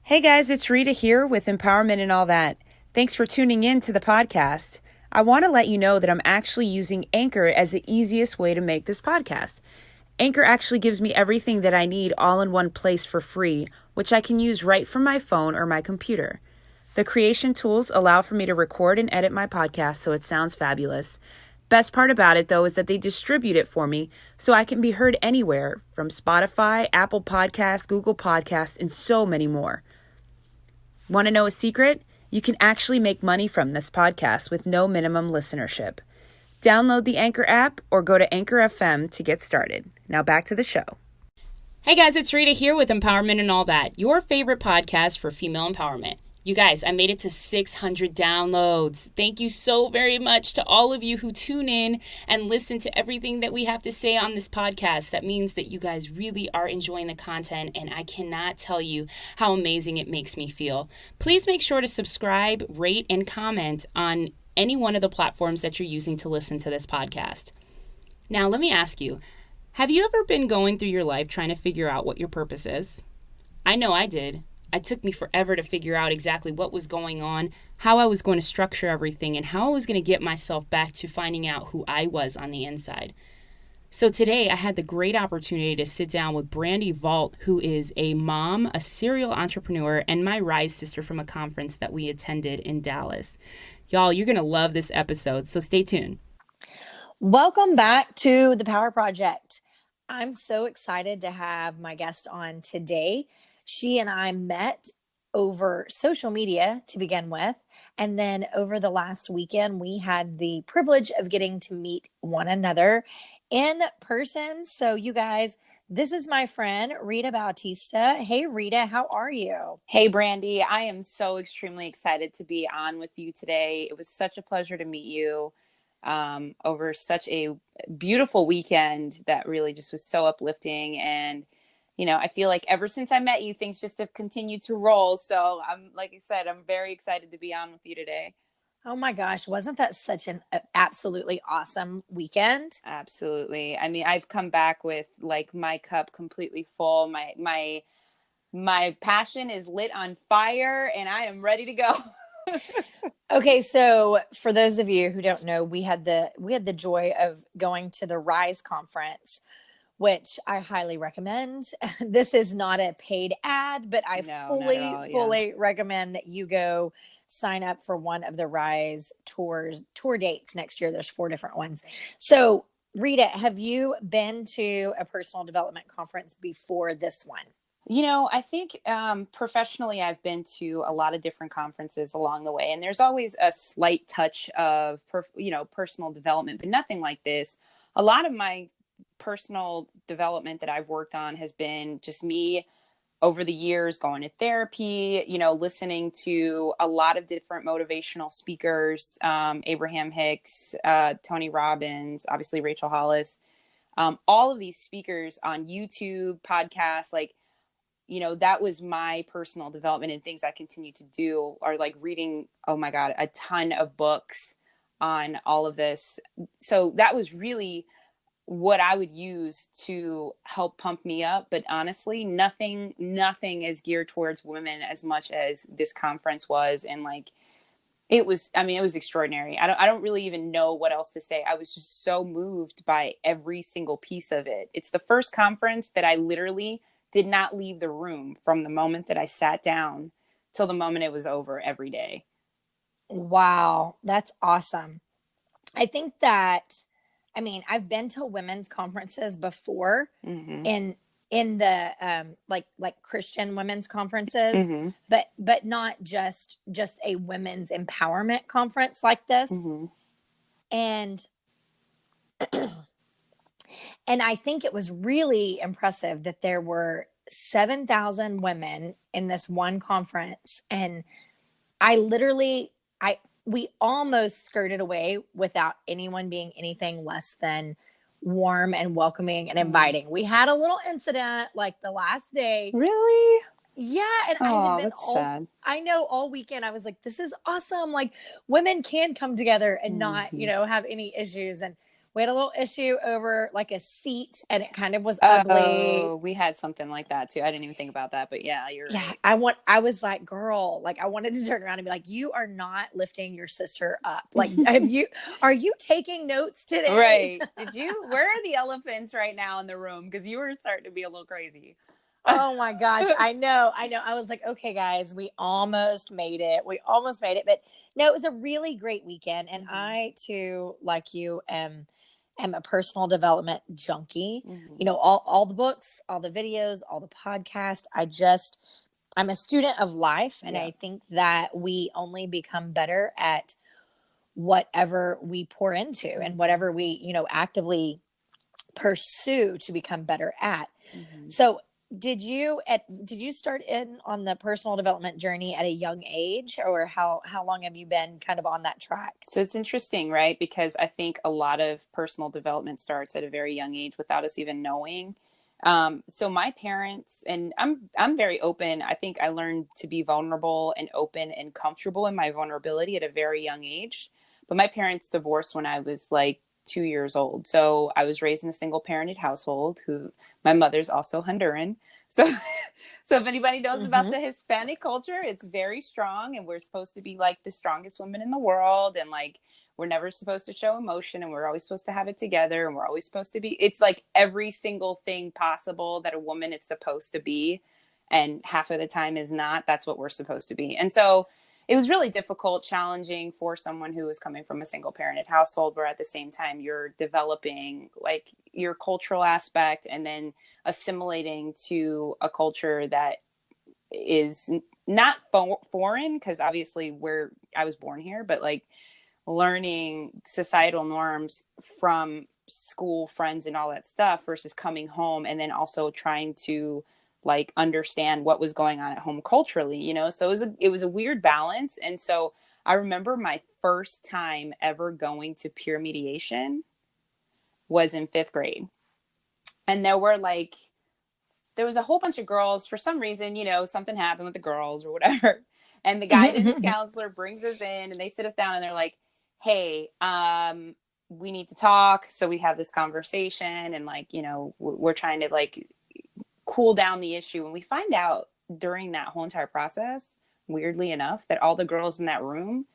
Hey guys, it's Rita here with Empowerment and All That. Thanks for tuning in to the podcast. I want to let you know that I'm actually using Anchor as the easiest way to make this podcast. Anchor actually gives me everything that I need all in one place for free, which I can use right from my phone or my computer. The creation tools allow for me to record and edit my podcast so it sounds fabulous. Best part about it, though, is that they distribute it for me so I can be heard anywhere from Spotify, Apple Podcasts, Google Podcasts, and so many more. Want to know a secret? You can actually make money from this podcast with no minimum listenership. Download the Anchor app or go to Anchor FM to get started. Now back to the show. Hey guys, it's Rita here with Empowerment and All That, your favorite podcast for female empowerment. You guys, I made it to 600 downloads. Thank you so very much to all of you who tune in and listen to everything that we have to say on this podcast. That means that you guys really are enjoying the content, and I cannot tell you how amazing it makes me feel. Please make sure to subscribe, rate, and comment on any one of the platforms that you're using to listen to this podcast. Now, let me ask you, have you ever been going through your life trying to figure out what your purpose is? I know I did. It took me forever to figure out exactly what was going on, how I was going to structure everything, and how I was going to get myself back to finding out who I was on the inside. So today I had the great opportunity to sit down with Brandi Voth, who is a mom, a serial entrepreneur, and my RISE sister from a conference that we attended in Dallas. Y'all, you're going to love this episode, so stay tuned. Welcome back to the Power Project. I'm so excited to have my guest on today. She and I met over social media to begin with, and then over the last weekend, we had the privilege of getting to meet one another in person. So you guys, this is my friend, Rita Bautista. Hey, Rita, how are you? Hey, Brandi. I am so extremely excited to be on with you today. It was such a pleasure to meet you over such a beautiful weekend that really just was so uplifting. And you know, I feel like ever since I met you, things just have continued to roll. So like I said, I'm very excited to be on with you today. Oh my gosh, wasn't that such an absolutely awesome weekend? Absolutely. I mean, I've come back with like my cup completely full. My passion is lit on fire and I am ready to go. Okay, so for those of you who don't know, we had the joy of going to the RISE conference, which I highly recommend. This is not a paid ad, but I fully recommend that you go sign up for one of the RISE tour dates next year. There's 4 different ones. So Rita, have you been to a personal development conference before this one? You know, I think professionally, I've been to a lot of different conferences along the way, and there's always a slight touch of, personal development, but nothing like this. A lot of my personal development that I've worked on has been just me over the years going to therapy, listening to a lot of different motivational speakers, Abraham Hicks, Tony Robbins, obviously Rachel Hollis, all of these speakers on YouTube, podcasts, that was my personal development, and things I continue to do are like reading, oh my God, a ton of books on all of this. So that was really what I would use to help pump me up. But honestly, nothing is geared towards women as much as this conference was. And it was extraordinary. I don't really even know what else to say. I was just so moved by every single piece of it. It's the first conference that I literally did not leave the room from the moment that I sat down till the moment it was over every day. Wow, that's awesome. I think that, I've been to women's conferences before, in the like Christian women's conferences, but not just a women's empowerment conference like this. And and I think it was really impressive that there were 7,000 women in this one conference, and we almost skirted away without anyone being anything less than warm and welcoming and inviting. We had a little incident like the last day. Really? Yeah. And sad. I know all weekend I was like, this is awesome. Like women can come together and not, have any issues. And We had a little issue over like a seat, and it kind of was ugly. Oh, we had something like that too. I didn't even think about that, but yeah, you're Yeah, right. I was like, girl, like I wanted to turn around and be like, you are not lifting your sister up. Like, are you taking notes today? Right. Where are the elephants right now in the room? Because you were starting to be a little crazy. Oh my gosh. I know. I was like, okay, guys, we almost made it. But no, it was a really great weekend. And I too, like you, am a personal development junkie. Mm-hmm. You know, all the books, all the videos, all the podcasts. I'm a student of life. And Yeah. I think that we only become better at whatever we pour into and whatever we, actively pursue to become better at. Mm-hmm. So did you start in on the personal development journey at a young age, or how long have you been kind of on that track? So it's interesting, right? Because I think a lot of personal development starts at a very young age without us even knowing. So my parents, and I'm very open. I think I learned to be vulnerable and open and comfortable in my vulnerability at a very young age. But my parents divorced when I was like 2 years old. So I was raised in a single parented household who my mother's also Honduran. So, so if anybody knows about the Hispanic culture, it's very strong, and we're supposed to be like the strongest women in the world. And like, we're never supposed to show emotion, and we're always supposed to have it together. And we're always supposed to be, it's like every single thing possible that a woman is supposed to be. And half of the time is not, that's what we're supposed to be. And so it was really difficult, challenging for someone who was coming from a single parented household, where at the same time you're developing like your cultural aspect and then assimilating to a culture that is not foreign, because obviously I was born here, but like learning societal norms from school, friends, and all that stuff versus coming home and then also trying to like understand what was going on at home culturally, so it was a weird balance. And so I remember my first time ever going to peer mediation was in 5th grade, and there was a whole bunch of girls. For some reason, something happened with the girls or whatever, and the guidance counselor brings us in and they sit us down and they're like, hey, we need to talk. So we have this conversation, and like, we're trying to like cool down the issue. And we find out during that whole entire process, weirdly enough, that all the girls in that room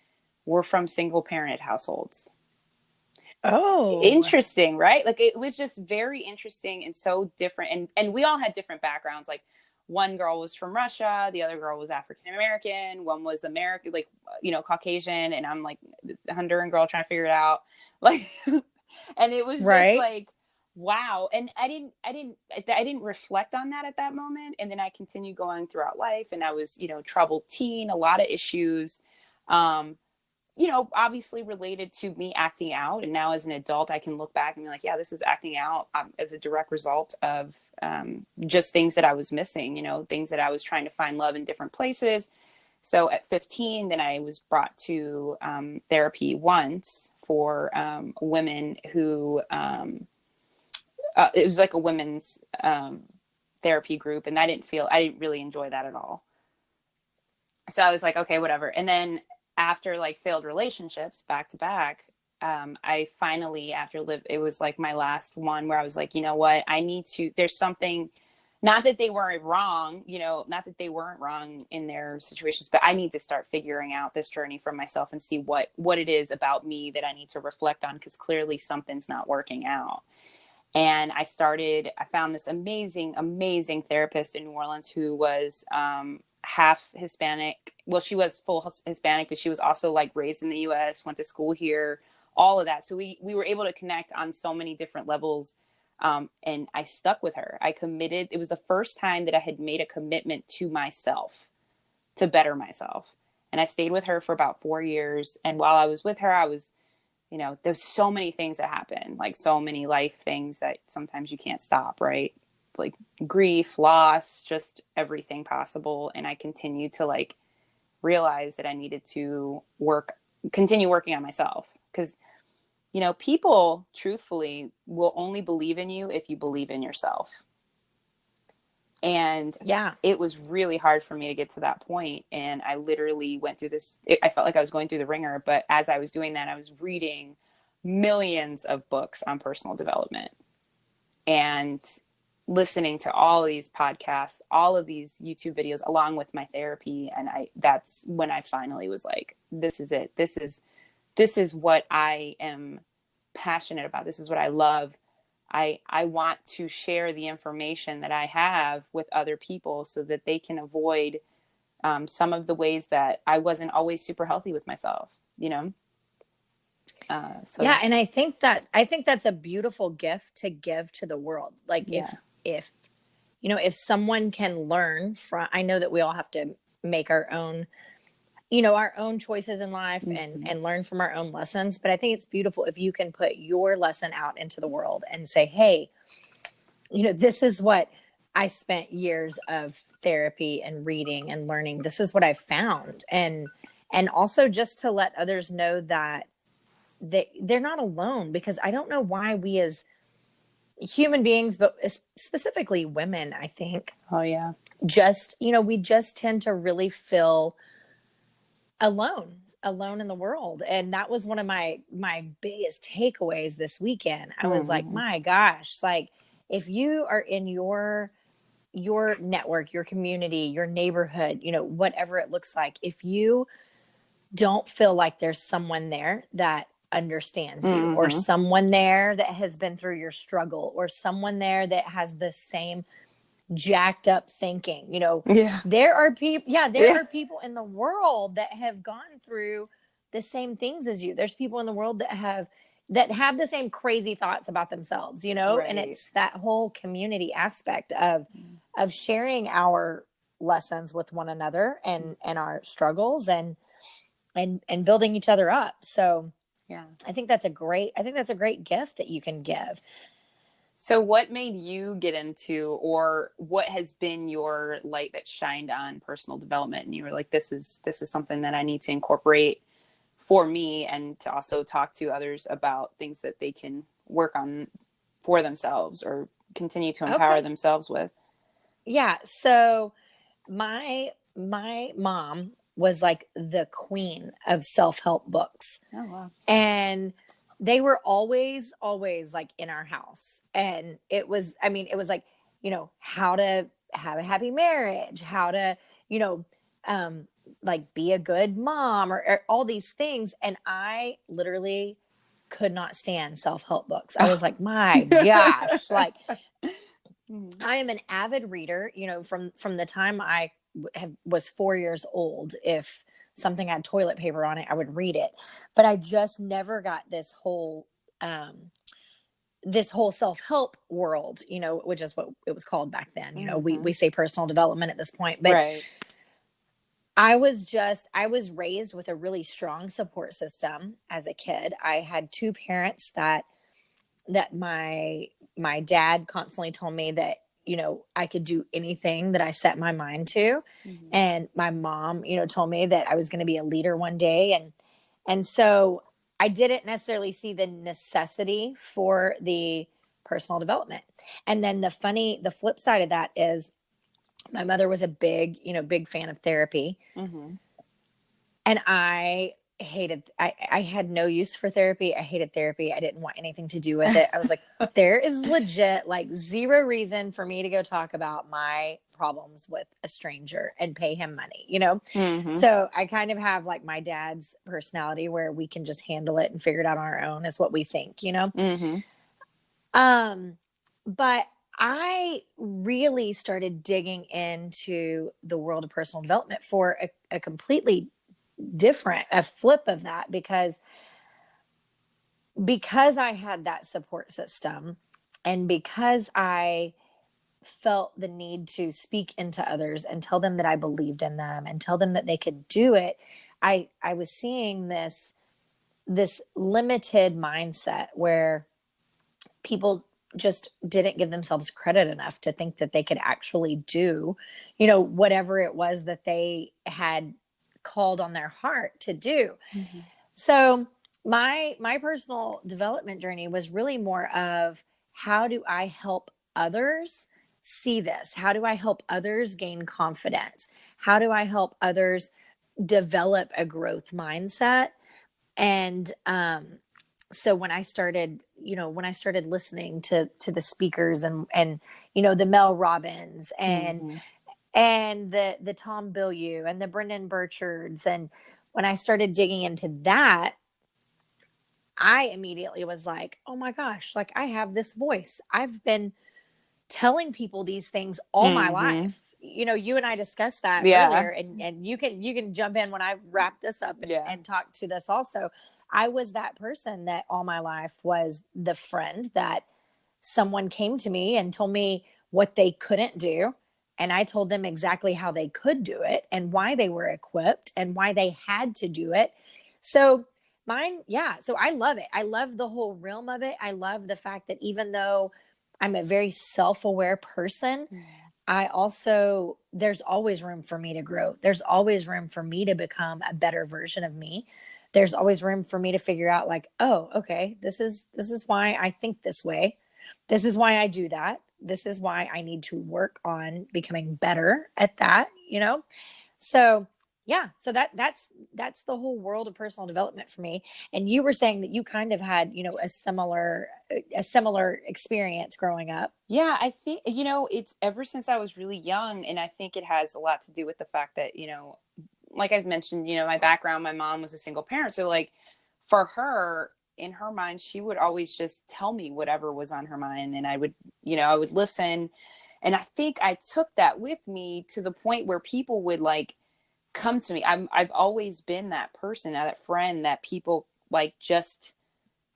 were from single parent households. Oh, interesting, right? Like, it was just very interesting and so different. And we all had different backgrounds. Like, one girl was from Russia, the other girl was African American, one was American, like, Caucasian, and I'm like this Honduran girl trying to figure it out. Like, and it was just like, wow. And I didn't reflect on that at that moment. And then I continued going throughout life, and I was, troubled teen, a lot of issues, obviously related to me acting out. And now as an adult, I can look back and be like, yeah, this is acting out as a direct result of just things that I was missing, things that I was trying to find love in different places. So at 15, then I was brought to therapy once for women who, it was like a women's therapy group. And I didn't really enjoy that at all. So I was like, okay, whatever. And then after like failed relationships back to back, I finally, it was like my last one where I was like, you know what, there's something, not that they weren't wrong, not that they weren't wrong in their situations, but I need to start figuring out this journey for myself and see what it is about me that I need to reflect on, because clearly something's not working out. And I found this amazing, amazing therapist in New Orleans who was, half Hispanic. Well, she was full Hispanic, but she was also like raised in the US, went to school here, all of that. So we were able to connect on so many different levels. And I stuck with her. I committed. It was the first time that I had made a commitment to myself to better myself. And I stayed with her for about 4 years. And while I was with her, I was, there's so many things that happen, like so many life things that sometimes you can't stop, right? Like grief, loss, just everything possible. And I continued to like realize that I needed to continue working on myself. Because, people truthfully will only believe in you if you believe in yourself. And it was really hard for me to get to that point. And I literally went through this. I felt like I was going through the ringer. But as I was doing that, I was reading millions of books on personal development and listening to all of these podcasts, all of these YouTube videos, along with my therapy. And that's when I finally was like, this is it. This is what I am passionate about. This is what I love. I want to share the information that I have with other people so that they can avoid some of the ways that I wasn't always super healthy with myself, you know? Yeah. And I think that's a beautiful gift to give to the world. Like if, you know, if someone can learn from, I know that we all have to make our own, you know, our own choices in life and learn from our own lessons. But I think it's beautiful if you can put your lesson out into the world and say, hey, you know, this is what I spent years of therapy and reading and learning. This is what I found. And also just to let others know that they're not alone, because I don't know why we as human beings, but specifically women, I think. Oh yeah. Just, you know, we just tend to really feel alone in the world. And that was one of my biggest takeaways this weekend. I was like, my gosh, like if you are in your network, your community, your neighborhood, you know, whatever it looks like, if you don't feel like there's someone there that understands you, or someone there that has been through your struggle, or someone there that has the same jacked up thinking, you know, there are people, are people in the world that have gone through the same things as you. There's people in the world that have the same crazy thoughts about themselves, you know, and it's that whole community aspect of sharing our lessons with one another and our struggles and building each other up. So yeah, I think that's a great gift that you can give. So what made you get into, or what has been your light that shined on personal development? And you were like, this is something that I need to incorporate for me, and to also talk to others about things that they can work on for themselves or continue to empower themselves with. Yeah. So my mom was like the queen of self-help books. Oh, wow. And they were always like in our house. And it was like, you know, how to have a happy marriage, how to, you know, like be a good mom, or all these things. And I literally could not stand self-help books. I was like, my gosh, like I am an avid reader, you know, from the time I was 4 years old. If something had toilet paper on it, I would read it. But I just never got this whole self-help world, you know, which is what it was called back then. You know, we say personal development at this point, but I was raised with a really strong support system as a kid. I had two parents that my dad constantly told me that, you know, I could do anything that I set my mind to. And my mom, you know, told me that I was going to be a leader one day. And so I didn't necessarily see the necessity for the personal development. And then the flip side of that is my mother was a big fan of therapy. And I had no use for therapy. I hated therapy. I didn't want anything to do with it. I was like, there is legit like zero reason for me to go talk about my problems with a stranger and pay him money, you know? So I kind of have like my dad's personality where we can just handle it and figure it out on our own, is what we think, you know? But I really started digging into the world of personal development for a completely different, a flip of that, because I had that support system, and because I felt the need to speak into others and tell them that I believed in them and tell them that they could do it. I was seeing this limited mindset where people just didn't give themselves credit enough to think that they could actually do, you know, whatever it was that they had called on their heart to do. So my personal development journey was really more of, how do I help others see this? How do I help others gain confidence? How do I help others develop a growth mindset? And so when I started, listening to the speakers and, the Mel Robbins and the Tom Bilyeu and the Brendan Burchards. And when I started digging into that, I immediately was like, oh my gosh, like I have this voice. I've been telling people these things all my life. You and I discussed that earlier, and you can jump in when I wrap this up and talk to this also. I was that person that all my life was the friend that someone came to me and told me what they couldn't do. And I told them exactly how they could do it and why they were equipped and why they had to do it. So so I love it. I love the whole realm of it. I love the fact that even though I'm a very self-aware person, there's always room for me to grow. There's always room for me to become a better version of me. There's always room for me to figure out like, oh, okay, this is why I think this way. This is why I do that. This is why I need to work on becoming better at that, So so that's the whole world of personal development for me. And you were saying that you kind of had, a similar experience growing up. Yeah, I think, it's ever since I was really young. And I think it has a lot to do with the fact that, like I mentioned, my background, my mom was a single parent. So like for her, in her mind, she would always just tell me whatever was on her mind. And I would listen. And I think I took that with me to the point where people would like come to me. I've always been that person, that friend that people like just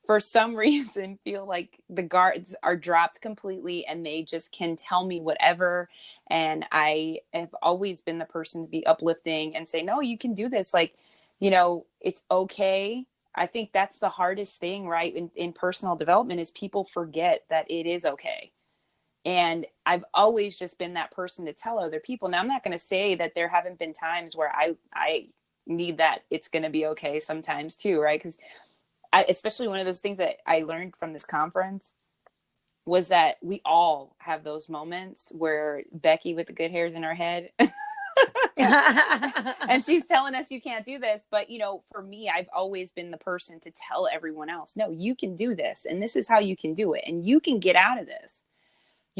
for some reason feel like the guards are dropped completely and they just can tell me whatever. And I have always been the person to be uplifting and say, no, you can do this. Like, it's okay. I think that's the hardest thing, right? In personal development is people forget that it is okay. And I've always just been that person to tell other people. Now, I'm not going to say that there haven't been times where I need that it's going to be okay sometimes too, right? Because especially one of those things that I learned from this conference was that we all have those moments where Becky with the good hairs in her head and she's telling us you can't do this. But, for me, I've always been the person to tell everyone else, no, you can do this. And this is how you can do it. And you can get out of this.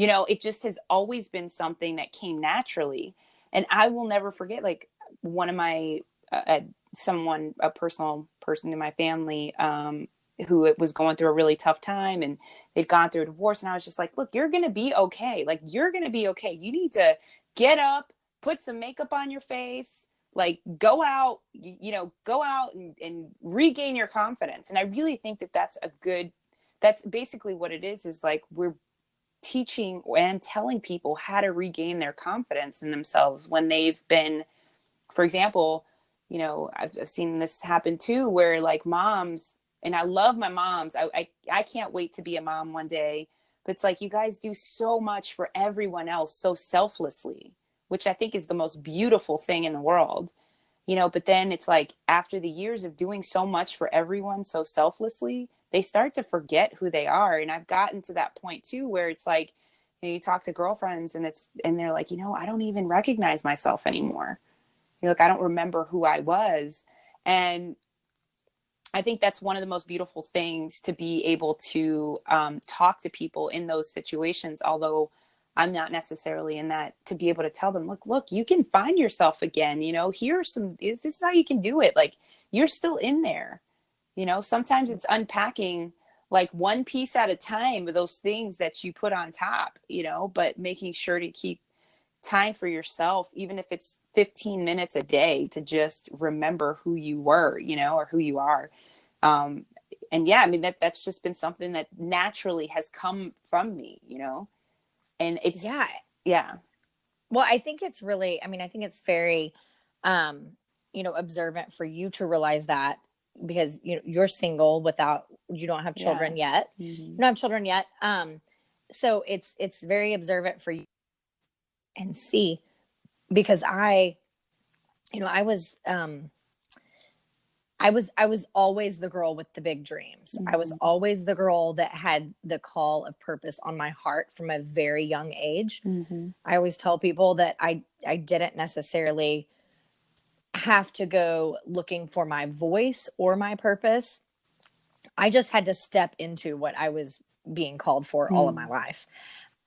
It just has always been something that came naturally. And I will never forget, like one of my, a personal person in my family, who was going through a really tough time and they'd gone through a divorce. And I was just like, look, you're going to be okay. Like, you're going to be okay. You need to get up, put some makeup on your face, like go out, go out and regain your confidence. And I really think that that's basically what it is like we're teaching and telling people how to regain their confidence in themselves when they've been, for example, I've seen this happen too, where like moms, and I love my moms. I can't wait to be a mom one day, but it's like, you guys do so much for everyone else so selflessly, which I think is the most beautiful thing in the world, but then it's like after the years of doing so much for everyone so selflessly, they start to forget who they are. And I've gotten to that point too, where it's like, you talk to girlfriends and they're like, I don't even recognize myself anymore. I don't remember who I was. And I think that's one of the most beautiful things, to be able to talk to people in those situations, although I'm not necessarily in that, to be able to tell them, look, you can find yourself again. This is how you can do it. Like, you're still in there. Sometimes it's unpacking like one piece at a time of those things that you put on top, but making sure to keep time for yourself, even if it's 15 minutes a day, to just remember who you were, or who you are. And yeah, I mean, that's just been something that naturally has come from me, and it's, yeah. Well, I think it's very, observant for you to realize that, because you're single you don't have children yet. Mm-hmm. You don't have children yet. So it's very observant for you and see, because I was always the girl with the big dreams. Mm-hmm. I was always the girl that had the call of purpose on my heart from a very young age. Mm-hmm. I always tell people that I didn't necessarily have to go looking for my voice or my purpose. I just had to step into what I was being called for all of my life.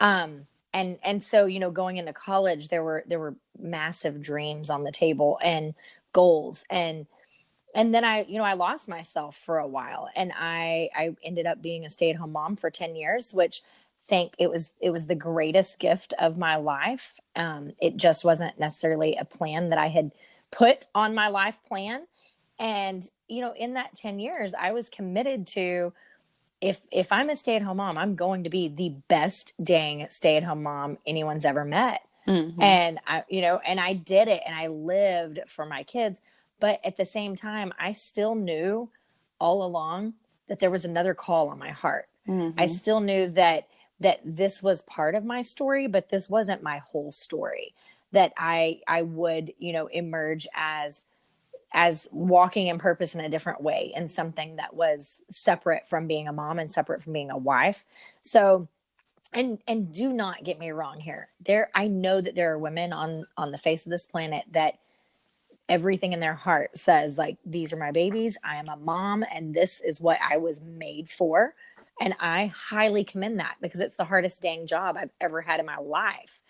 And so, you know, going into college, there were massive dreams on the table and goals. And then I, you know, I lost myself for a while, and I ended up being a stay-at-home mom for 10 years, which it was the greatest gift of my life. It just wasn't necessarily a plan that I had put on my life plan. And, you know, in that 10 years, I was committed to, if I'm a stay-at-home mom, I'm going to be the best dang stay-at-home mom anyone's ever met. And I, you know, and I did it, and I lived for my kids. But at the same time, I still knew all along that there was another call on my heart. I still knew that this was part of my story, but this wasn't my whole story. That I would, you know, emerge as walking in purpose in a different way, and something that was separate from being a mom and separate from being a wife. So, and do not get me wrong here. I know that there are women on the face of this planet that everything in their heart says, like, these are my babies. I am a mom, and this is what I was made for. And I highly commend that, because it's the hardest dang job I've ever had in my life.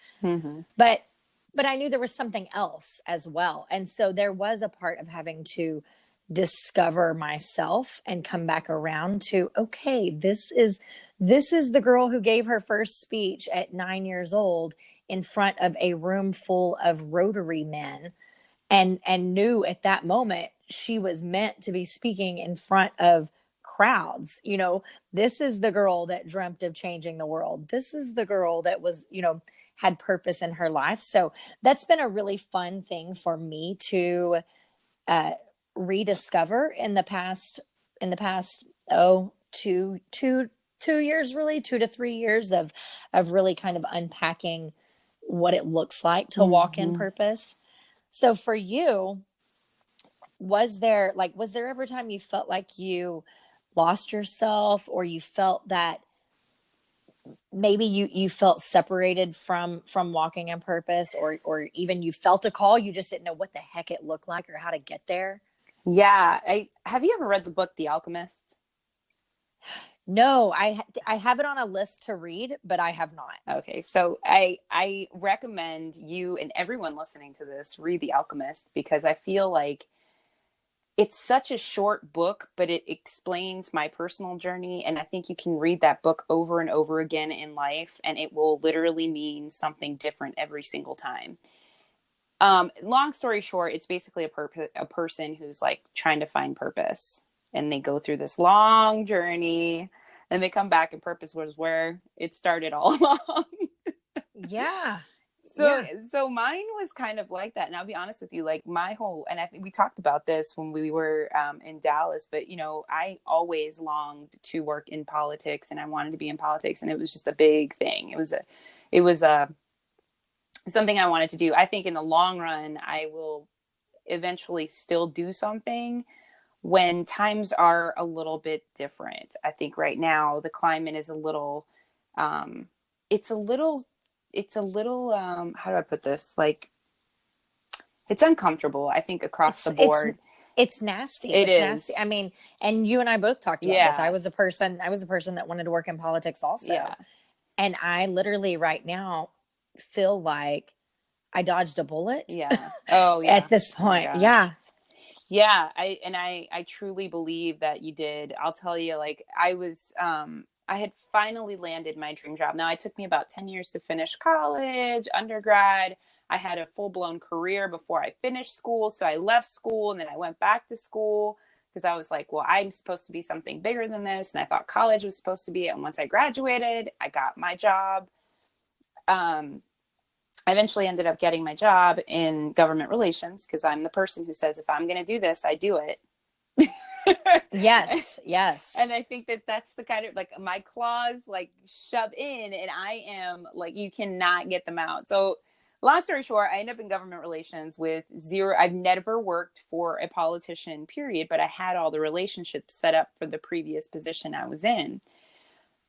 But I knew there was something else as well. And so there was a part of having to discover myself and come back around to, okay, this is the girl who gave her first speech at 9 years old in front of a room full of Rotary men, and knew at that moment she was meant to be speaking in front of crowds. You know, this is the girl that dreamt of changing the world. This is the girl that was, you know, had purpose in her life. So that's been a really fun thing for me to rediscover in the past, two years, really 2 to 3 years of really kind of unpacking what it looks like to walk in purpose. So for you, was there ever a time you felt like you lost yourself, or you felt that maybe you felt separated from walking in purpose, or even you felt a call, you just didn't know what the heck it looked like or how to get there? Yeah. Have you ever read the book The Alchemist? No, I have it on a list to read, but I have not. Okay, so I recommend you and everyone listening to this read The Alchemist, because I feel like it's such a short book, but it explains my personal journey. And I think you can read that book over and over again in life, and it will literally mean something different every single time. Long story short, it's basically a person who's like trying to find purpose, and they go through this long journey, and they come back, and purpose was where it started all along. Yeah. So mine was kind of like that. And I'll be honest with you, like and I think we talked about this when we were in Dallas, but you know, I always longed to work in politics, and I wanted to be in politics, and it was just a big thing. It was something I wanted to do. I think in the long run, I will eventually still do something when times are a little bit different. I think right now the climate is a little, it's a little, how do I put this? Like, it's uncomfortable, I think, across the board. It's nasty. It's nasty. I mean, and you and I both talked about this. Yeah. I was a person that wanted to work in politics also. Yeah. And I literally right now feel like I dodged a bullet. Yeah. Oh, yeah. At this point. Oh, yeah. Yeah. I truly believe that you did. I'll tell you, like, I had finally landed my dream job. Now, it took me about 10 years to finish college, undergrad. I had a full-blown career before I finished school. So I left school, and then I went back to school, because I was like, well, I'm supposed to be something bigger than this. And I thought college was supposed to be it. And once I graduated, I got my job. I eventually ended up getting my job in government relations, because I'm the person who says, if I'm going to do this, I do it. Yes. And I think that that's the kind of, like, my claws like shove in, and I am like, you cannot get them out. So long story short, I ended up in government relations with zero. I've never worked for a politician, period, but I had all the relationships set up for the previous position I was in.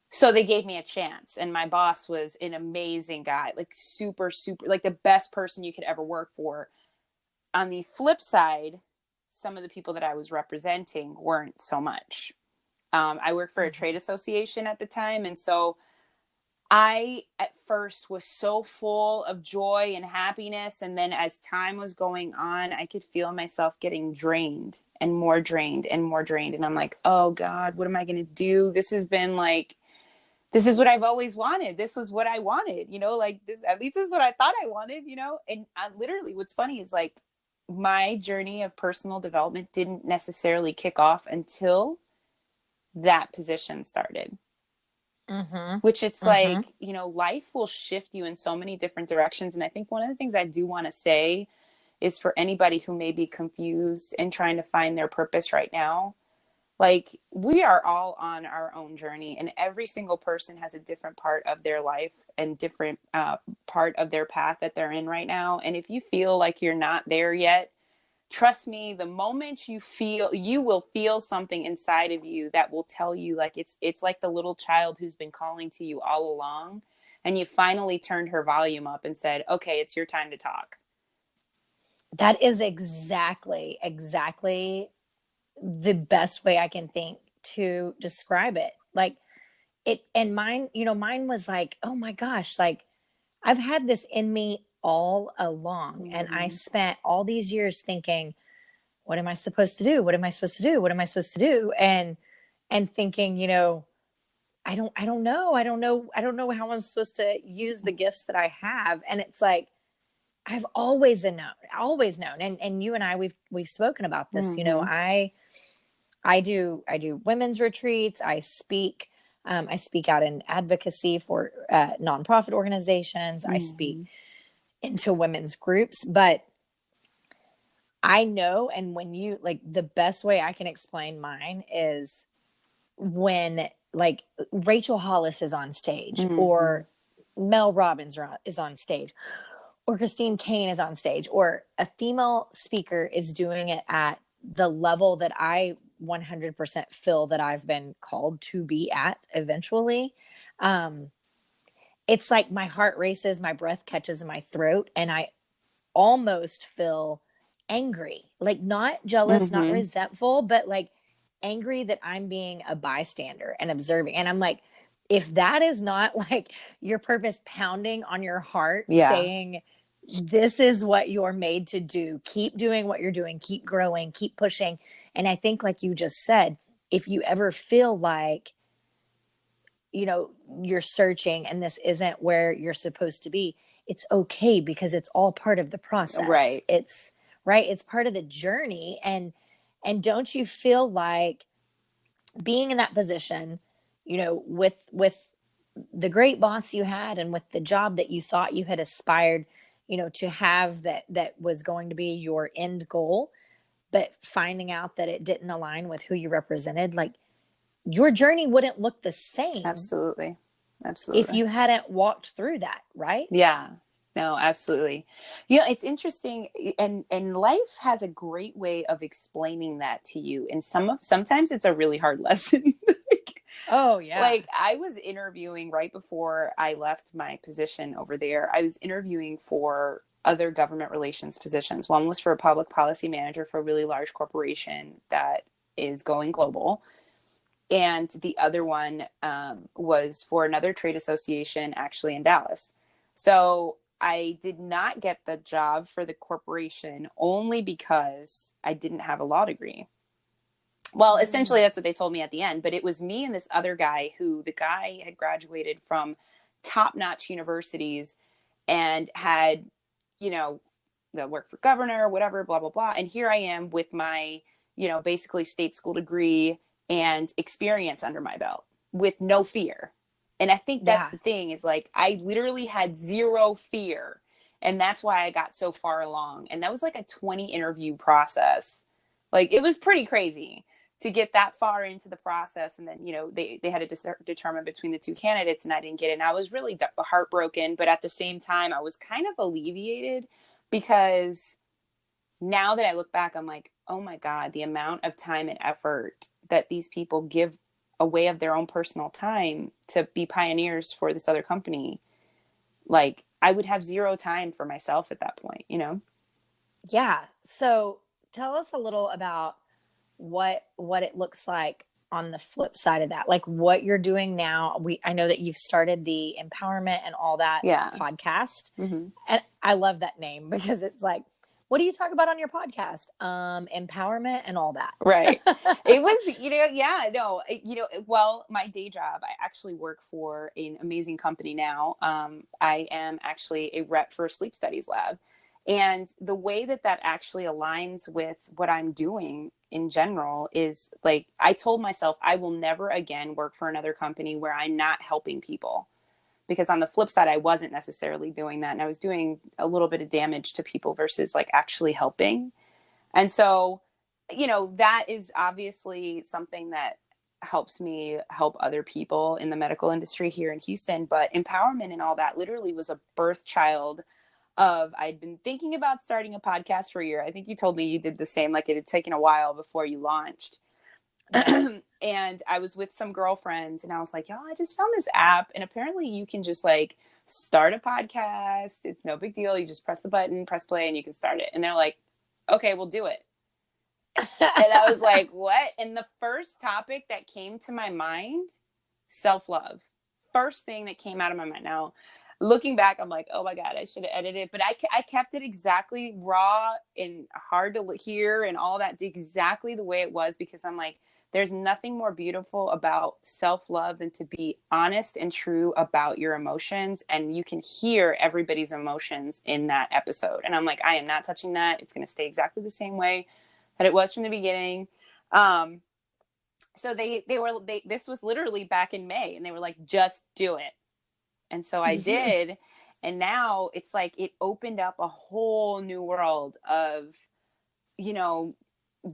So they gave me a chance, and my boss was an amazing guy, like super, like the best person you could ever work for. On the flip side, some of the people that I was representing weren't so much. I worked for a trade association at the time. And so I, at first, was so full of joy and happiness. And then as time was going on, I could feel myself getting drained and more drained and more drained. And I'm like, oh God, what am I going to do? This has been like, this is what I've always wanted. This was what I wanted, like this, at least this is what I thought I wanted, and literally what's funny is like my journey of personal development didn't necessarily kick off until that position started. Which it's like, life will shift you in so many different directions. And I think one of the things I do want to say is for anybody who may be confused and trying to find their purpose right now, like we are all on our own journey, and every single person has a different part of their life and different part of their path that they're in right now. And if you feel like you're not there yet, trust me, the moment you will feel something inside of you that will tell you, like it's like the little child who's been calling to you all along, and you finally turned her volume up and said, okay, it's your time to talk. That is exactly the best way I can think to describe it. Like it, and mine was like, oh my gosh, like I've had this in me all along. And I spent all these years thinking, what am I supposed to do? What am I supposed to do? What am I supposed to do? And thinking, I don't know. I don't know how I'm supposed to use the gifts that I have. And it's like, I've always known. And you and I, we've spoken about this. I do women's retreats. I speak out in advocacy for nonprofit organizations. I speak into women's groups, but I know. And when you like, the best way I can explain mine is when like Rachel Hollis is on stage, or Mel Robbins is on stage, or Christine Kane is on stage, or a female speaker is doing it at the level that I 100% feel that I've been called to be at eventually. It's like my heart races, my breath catches in my throat, and I almost feel angry, like not jealous, not resentful, but like angry that I'm being a bystander and observing. And I'm like, if that is not like your purpose pounding on your heart, saying, this is what you're made to do, keep doing what you're doing, keep growing, keep pushing. And I think, like you just said, if you ever feel like, you're searching and this isn't where you're supposed to be, it's okay, because it's all part of the process. Right. It's part of the journey. And don't you feel like being in that position, with the great boss you had, and with the job that you thought you had aspired, to have, that was going to be your end goal, but finding out that it didn't align with who you represented, like your journey wouldn't look the same. Absolutely. If you hadn't walked through that, right? Yeah. No, absolutely. It's interesting, and life has a great way of explaining that to you. And sometimes it's a really hard lesson. Oh yeah. Like I was interviewing right before I left my position over there. I was interviewing for other government relations positions. One was for a public policy manager for a really large corporation that is going global. And the other one was for another trade association, actually in Dallas. So I did not get the job for the corporation only because I didn't have a law degree. Well, essentially that's what they told me at the end, but it was me and this other guy who, the guy had graduated from top-notch universities and had, the work for governor, whatever, blah, blah, blah. And here I am with my, basically state school degree and experience under my belt with no fear. And I think that's the thing, is like, I literally had zero fear. And that's why I got so far along. And that was like a 20 interview process. Like, it was pretty crazy to get that far into the process. And then, they had to determine between the two candidates, and I didn't get it. And I was really heartbroken. But at the same time, I was kind of alleviated, because now that I look back, I'm like, oh my God, the amount of time and effort that these people give away of their own personal time to be pioneers for this other company. Like, I would have zero time for myself at that point, Yeah. So tell us a little about what it looks like on the flip side of that, like what you're doing now. I know that you've started the empowerment and all that podcast. Mm-hmm. And I love that name because it's like, what do you talk about on your podcast? Empowerment and all that. Right. It was, well, my day job, I actually work for an amazing company now. I am actually a rep for a sleep studies lab. And the way that actually aligns with what I'm doing in general is like, I told myself I will never again work for another company where I'm not helping people. Because on the flip side, I wasn't necessarily doing that. And I was doing a little bit of damage to people versus like actually helping. And so, that is obviously something that helps me help other people in the medical industry here in Houston. But empowerment and all that literally was a birth child of, I'd been thinking about starting a podcast for a year. I think you told me you did the same, like it had taken a while before you launched. And I was with some girlfriends and I was like, y'all, I just found this app and apparently you can just like start a podcast. It's no big deal. You just press the button, press play, and you can start it. And they're like, okay, we'll do it. And I was like, what? And the first topic that came to my mind, self-love. First thing that came out of my mind. Now, looking back, I'm like, oh my God, I should have edited it. But I kept it exactly raw and hard to hear and all that, exactly the way it was, because I'm like, there's nothing more beautiful about self-love than to be honest and true about your emotions. And you can hear everybody's emotions in that episode. And I'm like, I am not touching that. It's going to stay exactly the same way that it was from the beginning. So this was literally back in May and they were like, just do it. And so I did. And now it's like, it opened up a whole new world of,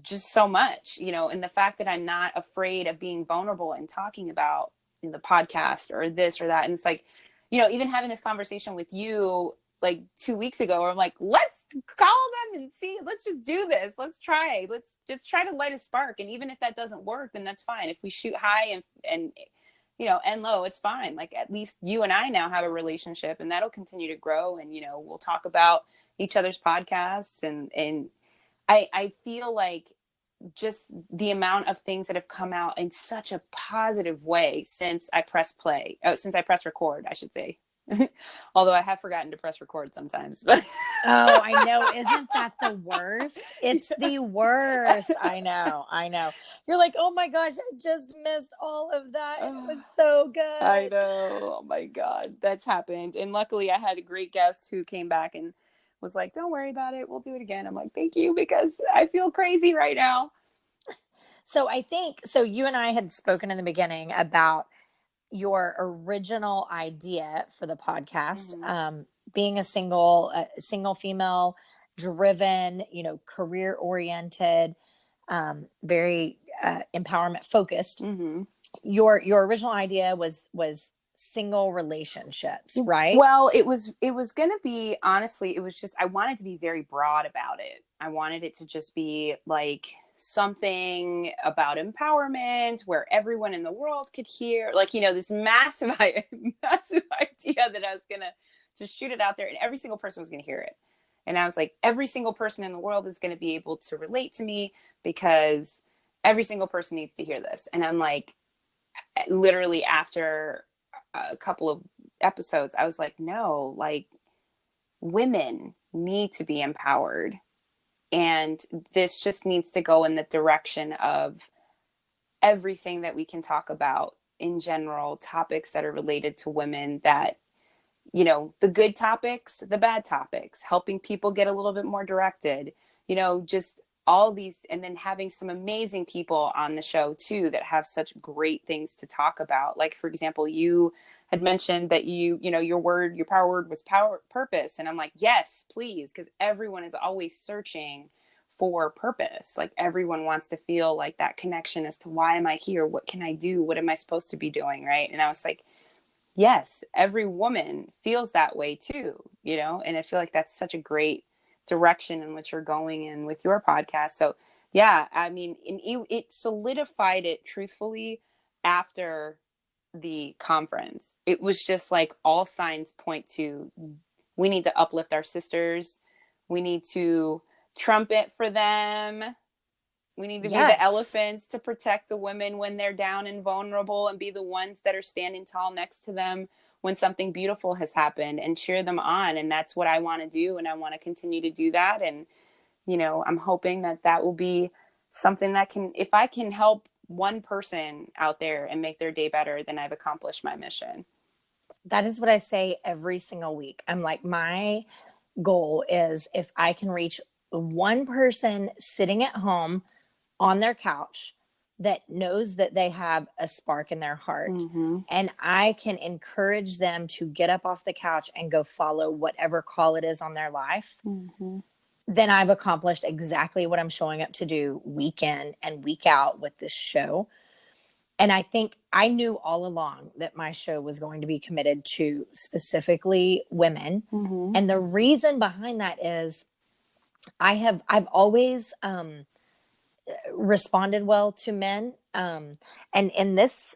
just so much, and the fact that I'm not afraid of being vulnerable and talking about in the podcast or this or that. And it's like, even having this conversation with you like 2 weeks ago, where I'm like, let's call them and see, let's just do this. Let's just try to light a spark. And even if that doesn't work, then that's fine. If we shoot high and end low, it's fine. Like at least you and I now have a relationship and that'll continue to grow. And, we'll talk about each other's podcasts and I feel like just the amount of things that have come out in such a positive way since I press record, I should say. Although I have forgotten to press record sometimes. Oh, I know. Isn't that the worst? It's the worst. I know. You're like, oh my gosh, I just missed all of that. It was so good. I know. Oh my God. That's happened. And luckily I had a great guest who came back and was like, don't worry about it. We'll do it again. I'm like, thank you, because I feel crazy right now. So you and I had spoken in the beginning about your original idea for the podcast, being a single female driven, career oriented, very empowerment focused. Mm-hmm. Your original idea was single relationships, right? Well, it was going to be, honestly, it was just, I wanted to be very broad about it. I wanted it to just be like something about empowerment where everyone in the world could hear, like, this massive idea that I was going to just shoot it out there and every single person was going to hear it. And I was like, every single person in the world is going to be able to relate to me because every single person needs to hear this. And I'm like, literally after a couple of episodes, I was like, no, like women need to be empowered. And this just needs to go in the direction of everything that we can talk about in general, topics that are related to women, that, the good topics, the bad topics, helping people get a little bit more directed, just all these, and then having some amazing people on the show too, that have such great things to talk about. Like, for example, you had mentioned that your power word was purpose. And I'm like, yes, please. Because everyone is always searching for purpose. Like everyone wants to feel like that connection as to why am I here? What can I do? What am I supposed to be doing? Right. And I was like, yes, every woman feels that way too, and I feel like that's such a great direction in which you're going in with your podcast. So yeah, I mean, it solidified it truthfully after the conference. It was just like all signs point to, we need to uplift our sisters. We need to trumpet for them. We need to be the Yes. elephants to protect the women when they're down and vulnerable, and be the ones that are standing tall next to them when something beautiful has happened, and cheer them on. And that's what I want to do. And I want to continue to do that. And, you know, I'm hoping that that will be something that can, if I can help one person out there and make their day better, then I've accomplished my mission. That is what I say every single week. I'm like, my goal is if I can reach one person sitting at home on their couch that knows that they have a spark in their heart, and I can encourage them to get up off the couch and go follow whatever call it is on their life, then I've accomplished exactly what I'm showing up to do week in and week out with this show. And I think I knew all along that my show was going to be committed to specifically women. And the reason behind that is I've always responded well to men. And in this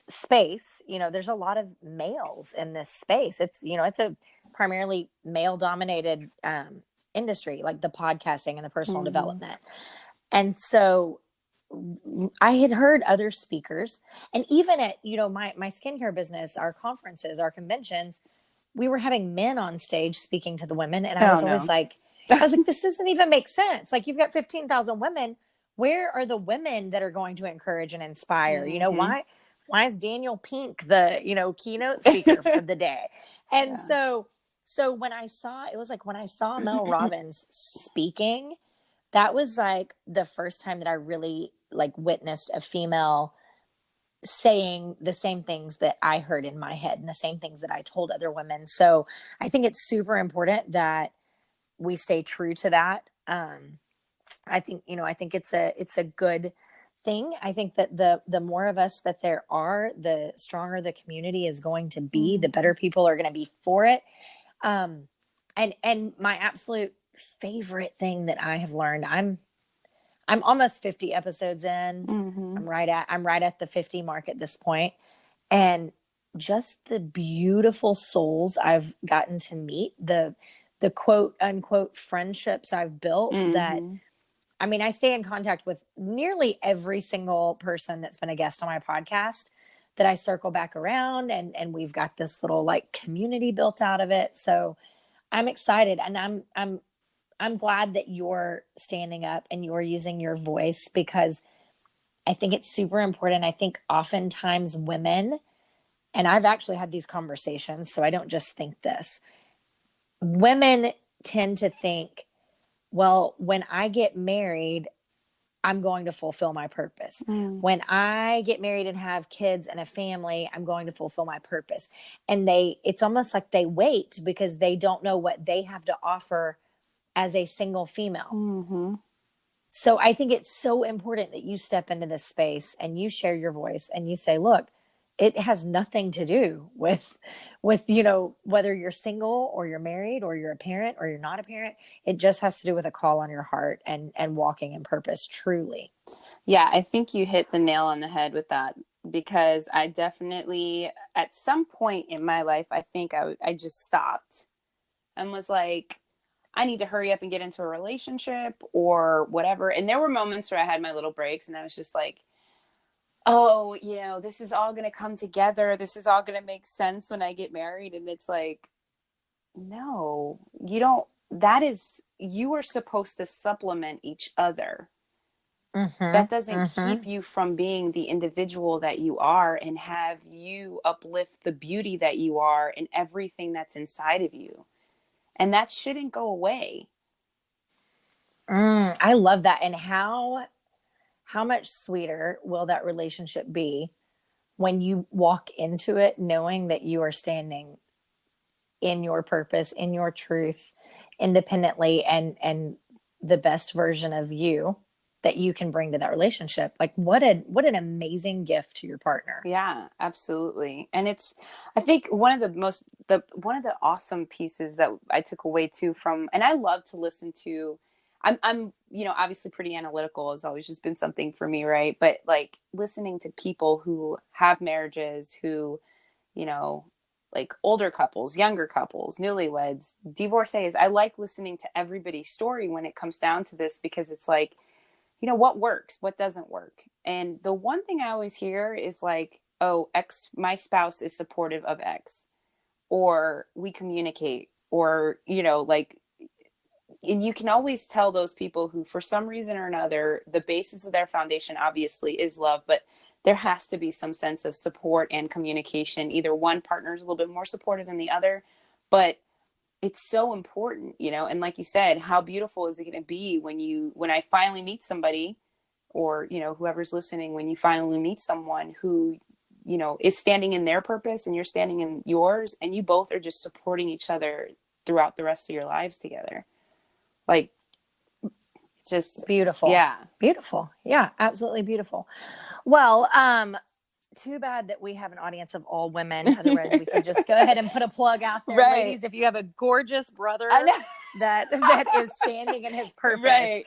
space, you know, there's a lot of males in this space. It's, you know, it's a primarily male dominated industry, like the podcasting and the personal development. And so I had heard other speakers, and even at, you know, my skincare business, our conferences, our conventions, we were having men on stage speaking to the women. And I was always like, this doesn't even make sense. Like, you've got 15,000 women. Where are the women that are going to encourage and inspire? You know, why is Daniel Pink the, you know, keynote speaker for the day? And so when I saw, it was like when I saw Mel Robbins speaking, that was like the first time that I really like witnessed a female saying the same things that I heard in my head and the same things that I told other women. So I think it's super important that we stay true to that. I think, you know, I think it's a good thing. I think that the more of us that there are, the stronger the community is going to be, the better people are going to be for it. And my absolute favorite thing that I have learned, I'm almost 50 episodes in. I'm right at the 50 mark at this point. And just the beautiful souls I've gotten to meet, the quote unquote friendships I've built, that, I mean, I stay in contact with nearly every single person that's been a guest on my podcast, that I circle back around, and we've got this little like community built out of it. So I'm excited, and I'm glad that you're standing up and you're using your voice, because I think it's super important. I think oftentimes women, and I've actually had these conversations, so I don't just think this, women tend to think, well, when I get married, I'm going to fulfill my purpose. When I get married and have kids and a family, I'm going to fulfill my purpose. And it's almost like they wait because they don't know what they have to offer as a single female. So I think it's so important that you step into this space and you share your voice and you say, look, it has nothing to do with, you know, whether you're single or you're married or you're a parent or you're not a parent. It just has to do with a call on your heart and walking in purpose, truly. Yeah, I think you hit the nail on the head with that, because I definitely, at some point in my life, I think I just stopped and was like, I need to hurry up and get into a relationship or whatever. And there were moments where I had my little breaks and I was just like, oh, you know, this is all going to come together. This is all going to make sense when I get married. And it's like, no, you don't. You are supposed to supplement each other. That doesn't keep you from being the individual that you are, and have you uplift the beauty that you are and everything that's inside of you. And that shouldn't go away. I love that. And how much sweeter will that relationship be when you walk into it knowing that you are standing in your purpose, in your truth, independently, and the best version of you that you can bring to that relationship. Like, what an amazing gift to your partner. Yeah, absolutely. And I think one of the awesome pieces that I took away too from, and I love to listen to, I'm, you know, obviously pretty analytical has always just been something for me. Right. But like listening to people who have marriages, who, you know, like older couples, younger couples, newlyweds, divorcees, I like listening to everybody's story when it comes down to this, because it's like, what works, what doesn't work. And the one thing I always hear is like, oh, my spouse is supportive of X, or we communicate, or, like, and you can always tell those people who, for some reason or another, the basis of their foundation obviously is love, but there has to be some sense of support and communication. Either one partner is a little bit more supportive than the other, but it's so important, and like you said, how beautiful is it going to be when I finally meet somebody, or, whoever's listening, when you finally meet someone who, is standing in their purpose and you're standing in yours, and you both are just supporting each other throughout the rest of your lives together. Like, it's just beautiful. Yeah. Beautiful. Yeah, absolutely beautiful. Well, too bad that we have an audience of all women. Otherwise, we could just go ahead and put a plug out there. Right. Ladies, if you have a gorgeous brother that is standing in his purpose. Right.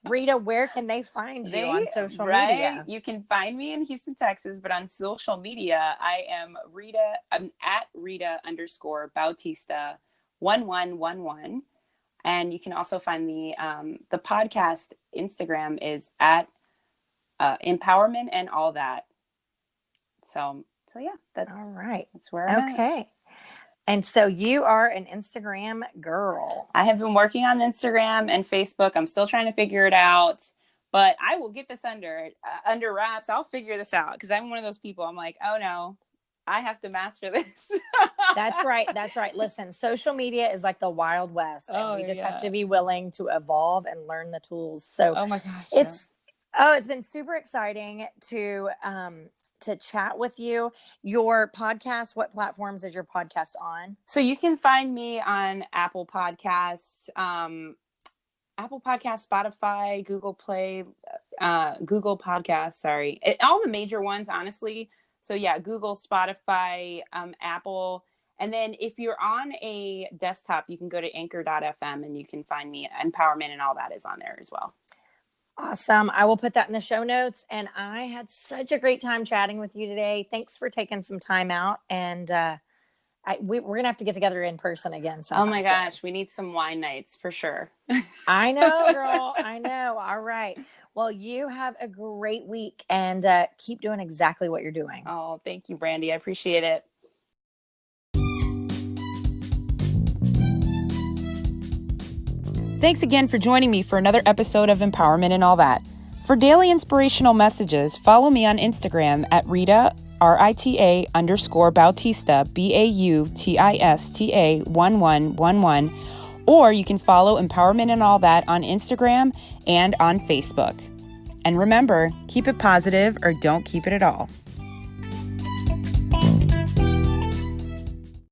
Rita, where can they find you on social media? You can find me in Houston, Texas, but on social media, I'm at Rita_Bautista 1111. And you can also find the podcast Instagram is at Empowerment and All That. So yeah, that's all right. That's where I'm at. And so you are an Instagram girl. I have been working on Instagram and Facebook. I'm still trying to figure it out, but I will get this under wraps. I'll figure this out, because I'm one of those people. I'm like, oh no, I have to master this. That's right. Listen, social media is like the Wild West, and we just have to be willing to evolve and learn the tools. So, oh my gosh, it's been super exciting to chat with you. Your podcast, what platforms is your podcast on? So you can find me on Apple Podcasts, Spotify, Google Play, Google Podcasts, all the major ones, honestly. So yeah, Google, Spotify, Apple. And then if you're on a desktop, you can go to anchor.fm and you can find me. Empowerment and All That is on there as well. Awesome. I will put that in the show notes. And I had such a great time chatting with you today. Thanks for taking some time out. And we're going to have to get together in person again sometime. Oh my gosh, we need some wine nights for sure. I know, girl. I know. All right. Well, you have a great week, and keep doing exactly what you're doing. Oh, thank you, Brandi. I appreciate it. Thanks again for joining me for another episode of Empowerment and All That. For daily inspirational messages, follow me on Instagram at Rita, RITA_Bautista, BAUTISTA 1111, or you can follow Empowerment and All That on Instagram and on Facebook. And remember, keep it positive or don't keep it at all.